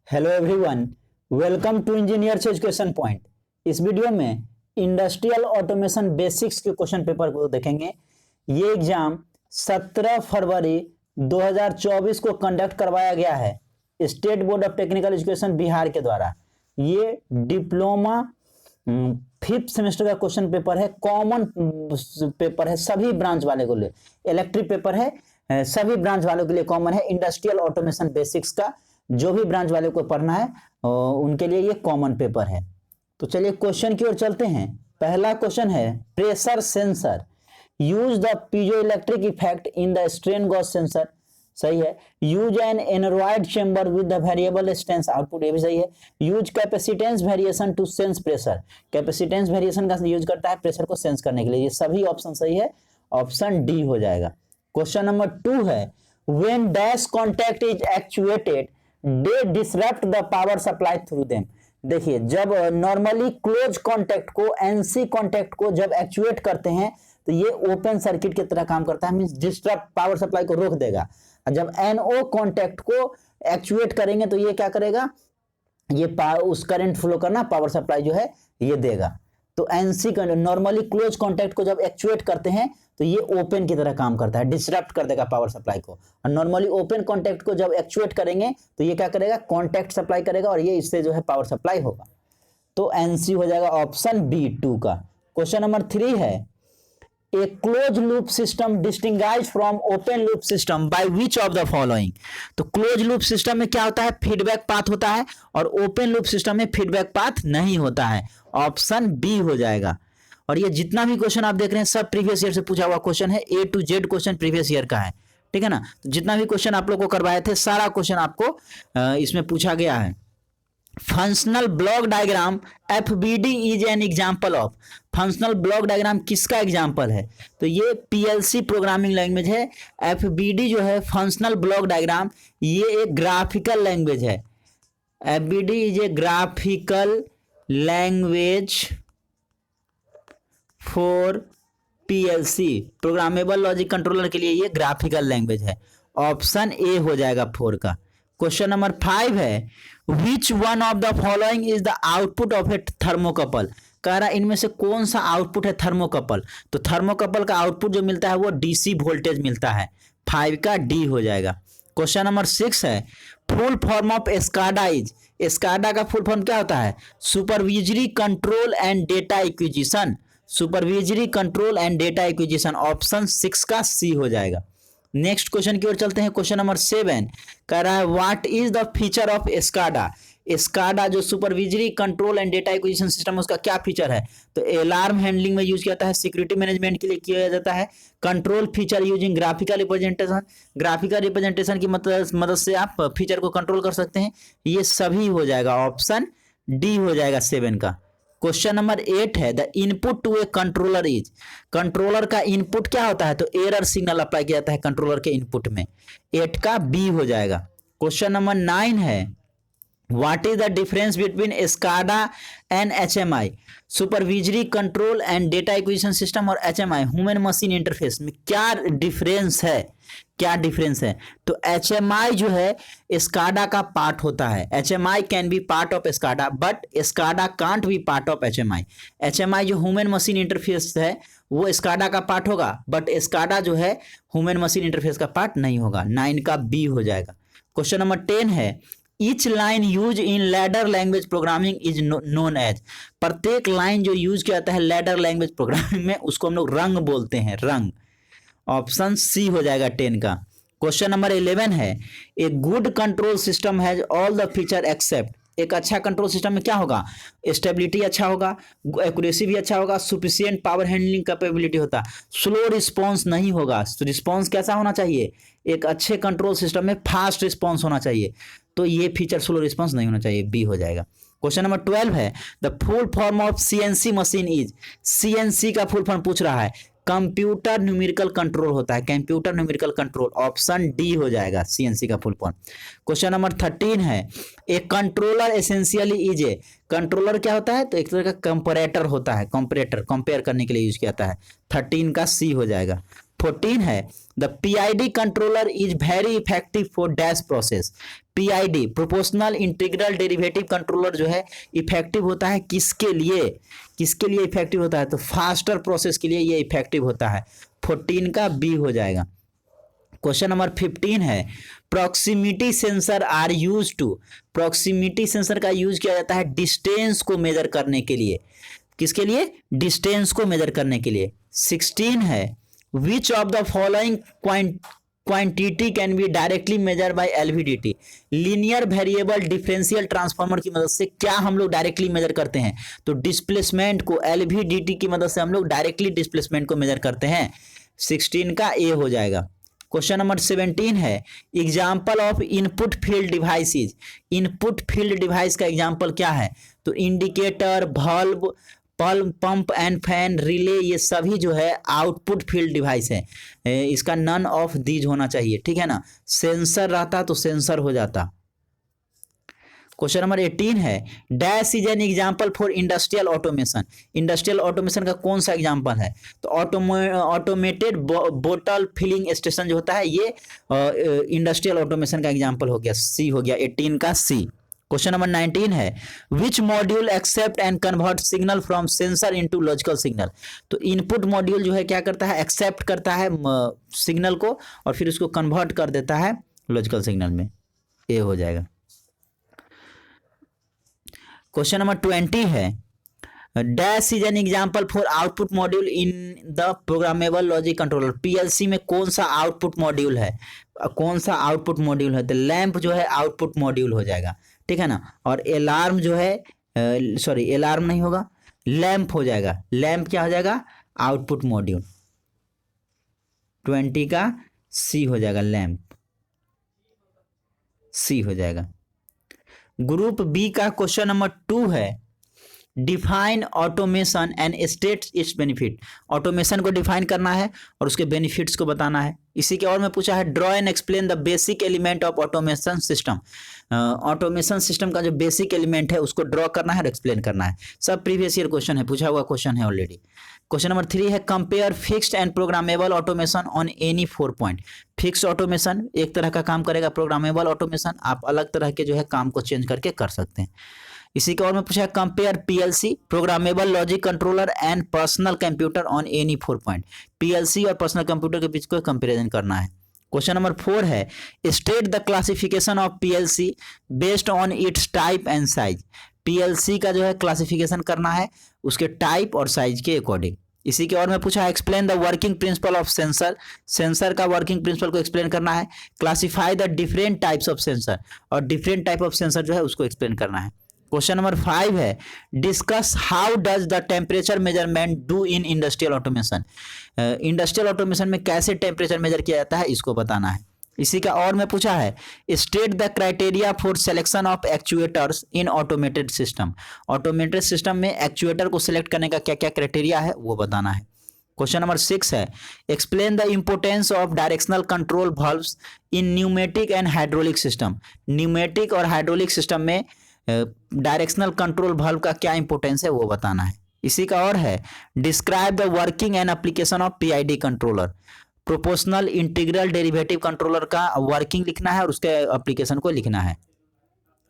Hello everyone, welcome to engineers education point. इस video में industrial automation basics के question paper को देखेंगे। ये एग्जाम 17 फरवरी 2024 को कंडक्ट करवाया गया है state board of technical education Bihar के द्वारा। ये डिप्लोमा 5th सेमेस्टर का क्वेश्चन पेपर है, कॉमन पेपर है सभी ब्रांच वाले को लिए। इलेक्ट्रिक पेपर है, सभी ब्रांच वालों के लिए कॉमन है। इंडस्ट्रियल ऑटोमेशन बेसिक्स का जो भी ब्रांच वाले को पढ़ना है उनके लिए ये कॉमन पेपर है। तो चलिए क्वेश्चन की ओर चलते हैं। पहला क्वेश्चन है pressure sensor use the piezo electric effect in the strain gauge sensor. सही है। Use an aneroid chamber with the variable strength output, ये भी सही है। Use capacitance variation to sense pressure, capacitance variation का यूज करता है प्रेशर को सेंस करने के लिए। ये सभी ऑप्शन सही है, ऑप्शन डी हो जाएगा। क्वेश्चन नंबर 2 है when dash contact is actuated they disrupt the power supply through them. देखिए, जब नॉर्मली क्लोज कॉन्टैक्ट को, एनसी कॉन्टैक्ट को जब एक्चुएट करते हैं तो ये ओपन सर्किट की तरह काम करता है, मींस डिस्टर्ब पावर सप्लाई को रोक देगा। जब एनओ कॉन्टैक्ट को एक्चुएट करेंगे तो ये क्या करेगा, ये उस करंट फ्लो करना, पावर सप्लाई जो है ये देगा। तो एनसी नॉर्मली क्लोज कॉन्टैक्ट को जब एक्चुएट करते हैं तो ये ओपन की तरह काम करता है, डिसरप्ट कर देगा पावर सप्लाई को। और नॉर्मली ओपन कॉन्टैक्ट को जब एक्चुएट करेंगे तो ये क्या करेगा, कॉन्टैक्ट सप्लाई करेगा और ये इससे जो है पावर सप्लाई होगा। तो एनसी हो जाएगा ऑप्शन बी 2 का। क्वेश्चन नंबर 3 है a close loop system distinguish from open loop system by which of the following. तो क्लोज लूप सिस्टम में क्या होता है, फीडबैक पाथ होता है, और ओपन लूप सिस्टम में फीडबैक पाथ नहीं होता है। ऑप्शन बी हो जाएगा। और ये जितना भी क्वेश्चन आप देख रहे हैं सब प्रीवियस ईयर से पूछा हुआ क्वेश्चन है, A to Z question previous year का है, ठीक है ना। तो जितना भी क्वेश्चन आप लोग को करवाए थे सारा क्वेश्चन आपको इसमें पूछा गया है। Functional block diagram FBD is an example of. Functional block diagram किसका एग्जाम्पल है, तो ये PLC प्रोग्रामिंग लैंग्वेज है। FBD जो है फंक्शनल ब्लॉक डायग्राम, ये एक ग्राफिकल लैंग्वेज है। FBD is a graphical language for PLC, programmable logic controller के लिए ये ग्राफिकल लैंग्वेज है। ऑप्शन ए हो जाएगा 4 का। क्वेश्चन नंबर 5 है which one of the following is the output of A thermocouple. कह रहा है इनमें से कौन सा आउटपुट है थर्मोकपल। तो थर्मोकपल का आउटपुट जो मिलता है वो DC वोल्टेज मिलता है। 5 का डी हो जाएगा। क्वेश्चन नंबर 6 है full form of Escada is. Escada का फुल फॉर्म क्या होता है, supervisory control and data acquisition. Supervisory control and data acquisition. Option 6 का सी हो जाएगा। नेक्स्ट क्वेश्चन की ओर चलते हैं। क्वेश्चन नंबर 7 कह रहा है what is the feature of SCADA. SCADA जो supervisory control and data acquisition system, उसका क्या फीचर है, तो अलार्म हैंडलिंग में यूज किया जाता है, सिक्योरिटी मैनेजमेंट के लिए किया जाता है, control feature using graphical representation. Graphical representation की मदद से आप फीचर को कंट्रोल कर सकते हैं। ये सभी हो जाएगा, ऑप्शन डी हो जाएगा 7 का। क्वेश्चन नंबर 8 है the input to a controller is. Controller का इनपुट क्या होता है, तो एरर सिग्नल अप्लाई किया जाता है कंट्रोलर के इनपुट में। 8 का बी हो जाएगा। क्वेश्चन नंबर 9 है what is the difference between Escada and HMI। Supervisory control and data acquisition system और HMI ह्यूमन मशीन इंटरफेस में क्या डिफरेंस है, क्या डिफरेंस है, तो HMI जो है एस्काडा का पार्ट होता है। HMI can be part of Escada but Escada can't be part of HMI। HMI जो ह्यूमन मशीन इंटरफेस है वो एस्काडा का पार्ट होगा, बट एस्काडा जो है ह्यूमन मशीन इंटरफेस का पार्ट नहीं होगा। 9 का बी हो जाएगा। क्वेश्चन नंबर 10 है each line use in ladder language programming is known as. प्रत्येक लाइन जो यूज किया जाता है लैडर लैंग्वेज प्रोग्रामिंग में उसको हम लोग रंग बोलते हैं, रंग। ऑप्शन सी हो जाएगा 10 का। क्वेश्चन नंबर 11 है a good control system has all the feature except. एक अच्छा कंट्रोल सिस्टम में क्या होगा, स्टेबिलिटी अच्छा होगा, एक्यूरेसी भी अच्छा होगा, सुफिशिएंट पावर हैंडलिंग कैपेबिलिटी होता, स्लो रिस्पांस नहीं होगा। तो रिस्पांस कैसा होना चाहिए, एक अच्छे कंट्रोल सिस्टम में फास्ट रिस्पांस होना चाहिए। तो ये फीचर स्लो रिस्पांस नहीं होना चाहिए, बी हो जाएगा। क्वेश्चन नंबर 12 है the full form of CNC machine is. CNC का फुल फॉर्म पूछ रहा है, कंप्यूटर न्यूमेरिकल कंट्रोल होता है, computer numerical control. Option D हो जाएगा CNC का फुल फॉर्म। क्वेश्चन नंबर 13 है a controller essentially is a. Controller क्या होता है, तो एक तरह का कंपैरेटर होता है, कंपैरेटर कंपेयर करने के लिए यूज किया जाता है। 13 का सी हो जाएगा। 14 है the PID controller is very effective for dash process. PID proportional integral derivative controller जो है इफेक्टिव होता है किसके लिए, किसके लिए इफेक्टिव होता है, तो फास्टर प्रोसेस के लिए ये इफेक्टिव होता है। 14 का बी हो जाएगा। क्वेश्चन नंबर 15 है proximity sensor are use to. Proximity sensor का यूज किया जाता है डिस्टेंस को मेजर करने के लिए, किसके लिए, डिस्टेंस को मेजर करने के लिए। 16 है विच of the following quantity can be directly measure by LVDT. Linear variable differential transformer की मदद से क्या हम लोग डायरेक्टली मेजर करते हैं, तो डिस्प्लेसमेंट को एलवीडीटी की मदद से हम लोग डायरेक्टली डिस्प्लेसमेंट को मेजर करते हैं। 16 का ए हो जाएगा। क्वेश्चन नंबर 17 है example of input field devices. Input field device का एग्जाम्पल क्या है, तो indicator, bulb, pump and fan, relay, ये सभी जो है आउटपुट फील्ड डिवाइस है। इसका नन ऑफ दीज होना चाहिए, ठीक है ना। सेंसर रहता तो सेंसर हो जाता। क्वेश्चन नंबर 18 है dash is an example for industrial automation. Industrial automation का कौन सा एग्जाम्पल है, तो ऑटोमेटेड बोतल फिलिंग स्टेशन जो होता है ये इंडस्ट्रियल ऑटोमेशन का एग्जाम्पल हो गया, सी हो गया 18 का सी। क्वेश्चन नंबर 19 है which module accept and convert signal from sensor into logical signal. तो इनपुट मॉड्यूल जो है क्या करता है, एक्सेप्ट करता है सिग्नल को और फिर उसको कन्वर्ट कर देता है लॉजिकल सिग्नल में, ए हो जाएगा। क्वेश्चन नंबर 20 है dash is an example for output module in the programmable logic controller. PLC में कौन सा आउटपुट मॉड्यूल है, कौन सा आउटपुट मॉड्यूल है, तो लैंप जो है आउटपुट मॉड्यूल हो जाएगा, ठीक है ना। और अलार्म जो है सॉरी अलार्म नहीं होगा, लैंप हो जाएगा। लैंप क्या हो जाएगा, आउटपुट मॉड्यूल। 20 का सी हो जाएगा, लैंप सी हो जाएगा। ग्रुप बी का क्वेश्चन नंबर 2 है define automation and state it's benefit. Automation को डिफाइन करना है और उसके बेनिफिट्स को बताना है। इसी के और में पूछा है draw and explain the basic element of automation system. Automation system का जो बेसिक एलिमेंट है उसको ड्रॉ करना है और एक्सप्लेन करना है। सब प्रीवियस ईयर क्वेश्चन है, पूछा हुआ क्वेश्चन है ऑलरेडी। क्वेश्चन नंबर 3 है compare fixed and programmable automation on any 4 point. Fixed automation एक तरह का काम करेगा, प्रोग्रामेबल ऑटोमेशन आप अलग तरह के जो है काम को चेंज करके कर सकते हैं। इसी के और में पूछा है compare PLC, programmable logic controller and personal computer on any 4 point. PLC और पर्सनल कंप्यूटर के बीच को कंपैरिजन करना है। क्वेश्चन नंबर 4 है state the classification of PLC based on it's type and size. PLC का जो है क्लासिफिकेशन करना है उसके टाइप और साइज के अकॉर्डिंग। इसी के और में पूछा है explain the working principle of sensor. Sensor का वर्किंग प्रिंसिपल को एक्सप्लेन करना है। Classify the different types of sensor, और डिफरेंट टाइप ऑफ सेंसर जो है उसको एक्सप्लेन करना है। क्वेश्चन नंबर 5 है discuss how does the temperature measurement do in industrial automation. Industrial automation में कैसे टेम्परेचर मेजर किया जाता है इसको बताना है। इसी का और में पूछा है state the criteria for selection of actuators in automated system. Automated system में एक्चुएटर को सिलेक्ट करने का क्या क्या क्राइटेरिया है वो बताना है। क्वेश्चन नंबर 6 है explain the importance of directional control valves in pneumatic and hydraulic system. Pneumatic और हाइड्रोलिक सिस्टम में डायरेक्शनल कंट्रोल वाल्व का क्या इंपोर्टेंस है वो बताना है। इसी का और है describe the working and application of PID controller. Proportional integral derivative controller का वर्किंग लिखना है और उसके एप्लीकेशन को लिखना है।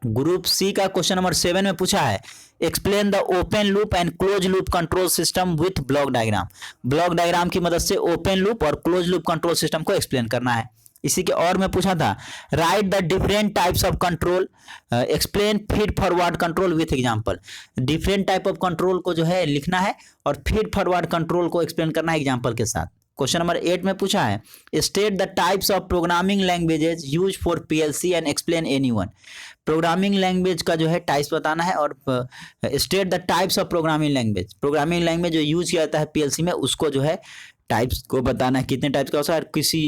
ग्रुप सी का क्वेश्चन नंबर 7 में पूछा है explain the open loop and close loop control system with block diagram. Block diagram की मदद से ओपन लूप और क्लोज लूप कंट्रोल सिस्टम को एक्सप्लेन करना है। इसी के और में पूछा था right the different types of control, explain feed forward control with example. Different type of control को जो है लिखना है और फीड फॉरवर्ड कंट्रोल को एक्सप्लेन करना है एग्जांपल के साथ। क्वेश्चन नंबर 8 में पूछा है state the types of programming languages use for PLC and explain any one. Programming language का जो है टाइप्स बताना है और state the types of programming language. Programming language जो यूज किया जाता है पीएलसी में उसको जो है टाइप्स को बताना है, कितने टाइप्स का होता है, किसी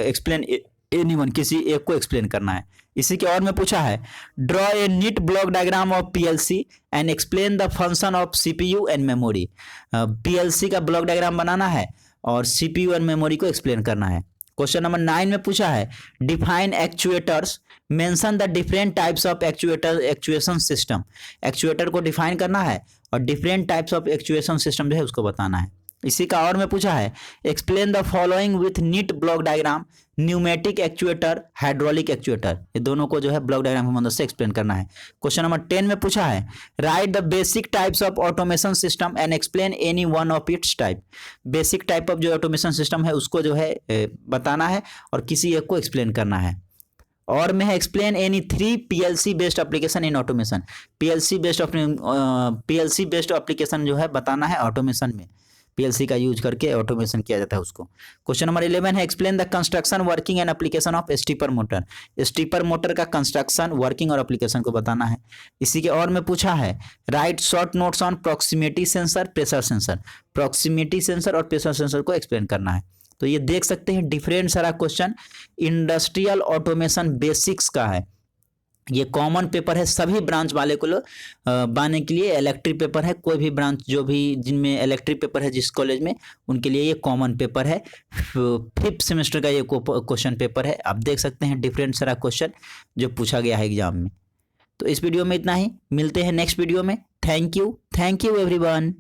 एक्सप्लेन एनीवन, किसी एक को एक्सप्लेन करना है। इसी के और में पूछा है draw a neat block diagram of PLC and explain the function of CPU and memory. PLC का ब्लॉक डायग्राम बनाना है और सीपीयू एंड मेमोरी को एक्सप्लेन करना है। क्वेश्चन नंबर 9 में पूछा है define actuators, mention the different types of actuator actuation system. Actuator को डिफाइन करना है और different types of actuation system जो है उसको बताना है। इसी का और में पूछा है, explain the following with neat block diagram, pneumatic actuator, hydraulic actuator, ये दोनों को जो है ब्लॉक डायग्राम की मदद से एक्सप्लेन करना है। क्वेश्चन नंबर 10 में पूछा है, right the basic types of automation system and explain any one of its type. Basic type of जो ऑटोमेशन सिस्टम है उसको जो है बताना है और किसी एक को एक्सप्लेन करना है। और में है, explain any 3 PLC based application in automation. PLC based application जो है बताना है ऑटोमेशन में, पीएलसी का यूज करके ऑटोमेशन किया जाता है उसको। क्वेश्चन नंबर 11 है, explain the construction, working and application of stepper motor. Stepper motor का कंस्ट्रक्शन, वर्किंग और एप्लीकेशन को बताना है। इसी के और में पूछा है, write short notes on proximity sensor, pressure sensor. Proximity sensor और प्रेशर सेंसर को एक्सप्लेन करना है। तो ये देख सकते हैं डिफरेंट सारा क्वेश्चन इंडस्ट्रियल ऑटोमेशन बेसिक्स का है। ये कॉमन पेपर है सभी ब्रांच वाले को बाने के लिए। इलेक्ट्रिक पेपर है, कोई भी ब्रांच जो भी जिनमें इलेक्ट्रिक पेपर है जिस कॉलेज में, उनके लिए ये कॉमन पेपर है। 5th सेमेस्टर का ये क्वेश्चन पेपर है। आप देख सकते हैं डिफरेंट सारा क्वेश्चन जो पूछा गया है एग्जाम में। तो इस वीडियो में इतना ही, मिलते हैं नेक्स्ट वीडियो में। Thank you everyone.